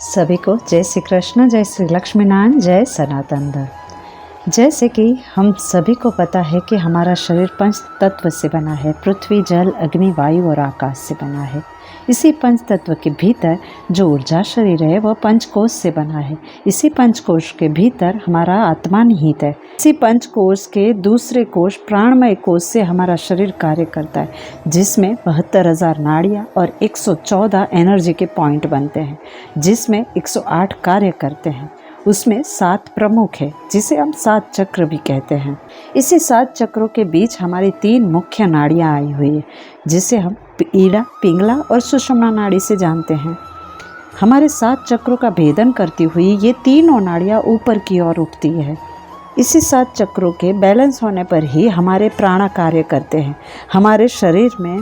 सभी को जय श्री कृष्ण, जय श्री लक्ष्मीनारायण, जय सनातन धर्म। जैसे कि हम सभी को पता है कि हमारा शरीर पंच तत्व से बना है। पृथ्वी, जल, अग्नि, वायु और आकाश से बना है। इसी पंच तत्व के भीतर जो ऊर्जा शरीर है वह पंचकोश से बना है। इसी पंचकोश के भीतर हमारा आत्मा निहित है। इसी पंचकोश के दूसरे कोश प्राणमय कोश से हमारा शरीर कार्य करता है, जिसमें 72,000 नाड़ियाँ और 114 एनर्जी के पॉइंट बनते हैं, जिसमें 108 कार्य करते हैं। उसमें 7 प्रमुख है, जिसे हम 7 चक्र भी कहते हैं। इसी 7 चक्रों के बीच हमारी 3 मुख्य नाड़ियाँ आई हुई है, जिसे हम ईड़ा, पिंगला और सुषुम्ना नाड़ी से जानते हैं। हमारे 7 चक्रों का भेदन करती हुई ये तीनों नाड़ियाँ ऊपर की ओर उठती है। इसी 7 चक्रों के बैलेंस होने पर ही हमारे प्राण कार्य करते हैं। हमारे शरीर में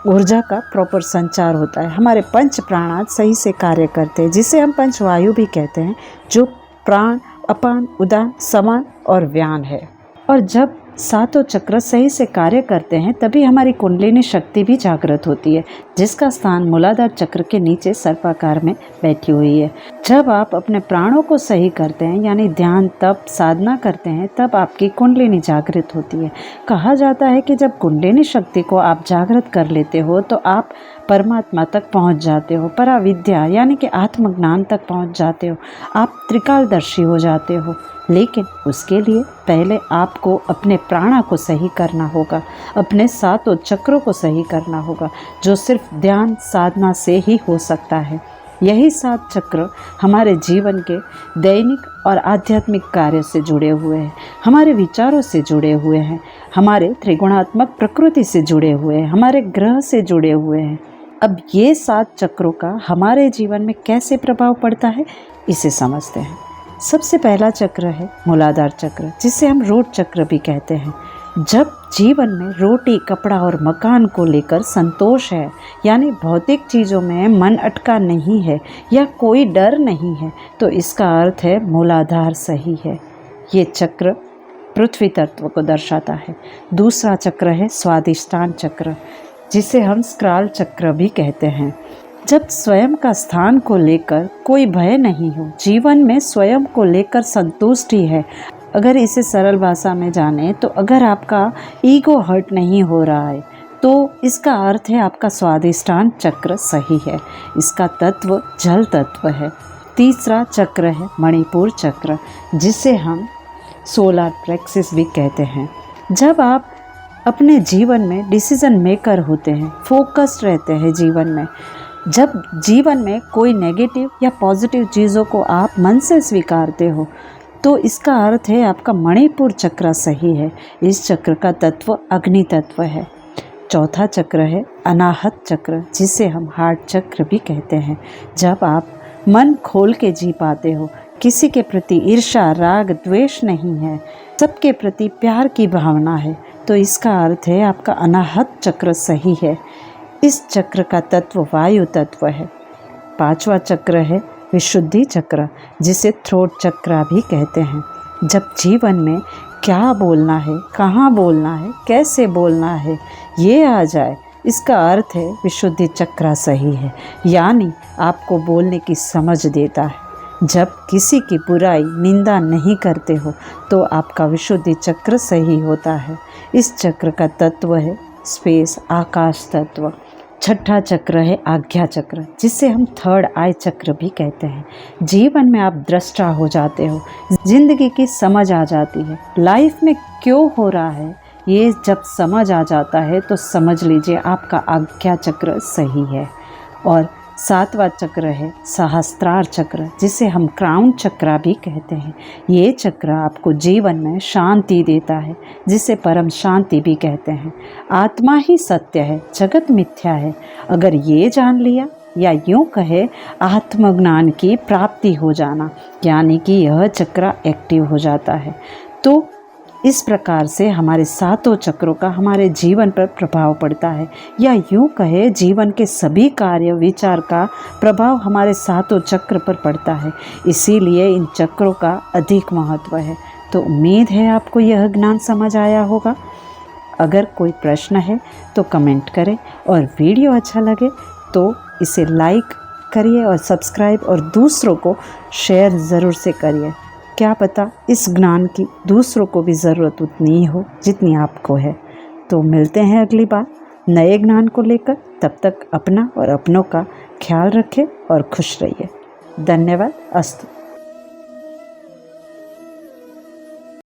ऊर्जा का प्रॉपर संचार होता है। हमारे पंच प्राण सही से कार्य करते हैं, जिसे हम पंचवायु भी कहते हैं, जो प्राण, अपान, उदान, समान और व्यान है। और जब 7 चक्र सही से कार्य करते हैं तभी हमारी कुंडलिनी शक्ति भी जागृत होती है, जिसका स्थान मूलाधार चक्र के नीचे सर्पाकार में बैठी हुई है। जब आप अपने प्राणों को सही करते हैं, यानी ध्यान, तप, साधना करते हैं, तब आपकी कुंडलिनी जागृत होती है। कहा जाता है कि जब कुंडलिनी शक्ति को आप जागृत कर लेते हो तो आप परमात्मा तक पहुंच जाते हो, पराविद्या यानी कि आत्मज्ञान तक पहुंच जाते हो, आप त्रिकालदर्शी हो जाते हो। लेकिन उसके लिए पहले आपको अपने प्राणा को सही करना होगा, अपने 7 चक्रों को सही करना होगा, जो सिर्फ ध्यान साधना से ही हो सकता है। यही 7 चक्र हमारे जीवन के दैनिक और आध्यात्मिक कार्य से जुड़े हुए हैं, हमारे विचारों से जुड़े हुए हैं, हमारे त्रिगुणात्मक प्रकृति से जुड़े हुए हैं, हमारे ग्रह से जुड़े हुए हैं। अब ये 7 चक्रों का हमारे जीवन में कैसे प्रभाव पड़ता है, इसे समझते हैं। सबसे पहला चक्र है मूलाधार चक्र, जिसे हम रोट चक्र भी कहते हैं। जब जीवन में रोटी, कपड़ा और मकान को लेकर संतोष है, यानी भौतिक चीज़ों में मन अटका नहीं है या कोई डर नहीं है, तो इसका अर्थ है मूलाधार सही है। ये चक्र पृथ्वी तत्व को दर्शाता है। दूसरा चक्र है स्वादिष्टान चक्र, जिसे हम स्क्राल चक्र भी कहते हैं। जब स्वयं का स्थान को लेकर कोई भय नहीं हो, जीवन में स्वयं को लेकर संतुष्टि है, अगर इसे सरल भाषा में जाने तो अगर आपका ईगो हर्ट नहीं हो रहा है तो इसका अर्थ है आपका स्वादिष्टान चक्र सही है। इसका तत्व जल तत्व है। तीसरा चक्र है मणिपुर चक्र, जिसे हम सोलार प्लेक्सस भी कहते हैं। जब आप अपने जीवन में डिसीजन मेकर होते हैं, फोकस्ड रहते हैं जीवन में, जब जीवन में कोई नेगेटिव या पॉजिटिव चीज़ों को आप मन से स्वीकारते हो, तो इसका अर्थ है आपका मणिपुर चक्र सही है। इस चक्र का तत्व अग्नि तत्व है। चौथा चक्र है अनाहत चक्र, जिसे हम हार्ट चक्र भी कहते हैं। जब आप मन खोल के जी पाते हो, किसी के प्रति ईर्ष्या, राग, द्वेष नहीं है, सबके प्रति प्यार की भावना है, तो इसका अर्थ है आपका अनाहत चक्र सही है। इस चक्र का तत्व वायु तत्व है। 5वां चक्र है विशुद्धि चक्र, जिसे थ्रोट चक्र भी कहते हैं। जब जीवन में क्या बोलना है, कहाँ बोलना है, कैसे बोलना है, ये आ जाए, इसका अर्थ है विशुद्धि चक्र सही है, यानी आपको बोलने की समझ देता है। जब किसी की बुराई, निंदा नहीं करते हो तो आपका विशुद्धि चक्र सही होता है। इस चक्र का तत्व है स्पेस, आकाश तत्व। 6ठा चक्र है आज्ञा चक्र, जिसे हम थर्ड आई चक्र भी कहते हैं। जीवन में आप दृष्टा हो जाते हो, जिंदगी की समझ आ जाती है, लाइफ में क्यों हो रहा है ये जब समझ आ जाता है तो समझ लीजिए आपका आज्ञा चक्र सही है। और 7वां चक्र है सहस्त्रार चक्र, जिसे हम क्राउन चक्र भी कहते हैं। ये चक्र आपको जीवन में शांति देता है, जिसे परम शांति भी कहते हैं। आत्मा ही सत्य है, जगत मिथ्या है। अगर ये जान लिया, या यूँ कहे आत्मज्ञान की प्राप्ति हो जाना, यानी कि यह चक्र एक्टिव हो जाता है, तो इस प्रकार से हमारे 7 चक्रों का हमारे जीवन पर प्रभाव पड़ता है, या यूँ कहे जीवन के सभी कार्य विचार का प्रभाव हमारे 7 चक्र पर पड़ता है। इसीलिए इन चक्रों का अधिक महत्व है। तो उम्मीद है आपको यह ज्ञान समझ आया होगा। अगर कोई प्रश्न है तो कमेंट करें, और वीडियो अच्छा लगे तो इसे लाइक करिए और सब्सक्राइब, और दूसरों को शेयर ज़रूर से करिए। क्या पता इस ज्ञान की दूसरों को भी ज़रूरत उतनी ही हो जितनी आपको है। तो मिलते हैं अगली बार नए ज्ञान को लेकर। तब तक अपना और अपनों का ख्याल रखें और खुश रहिए। धन्यवाद। अस्तु।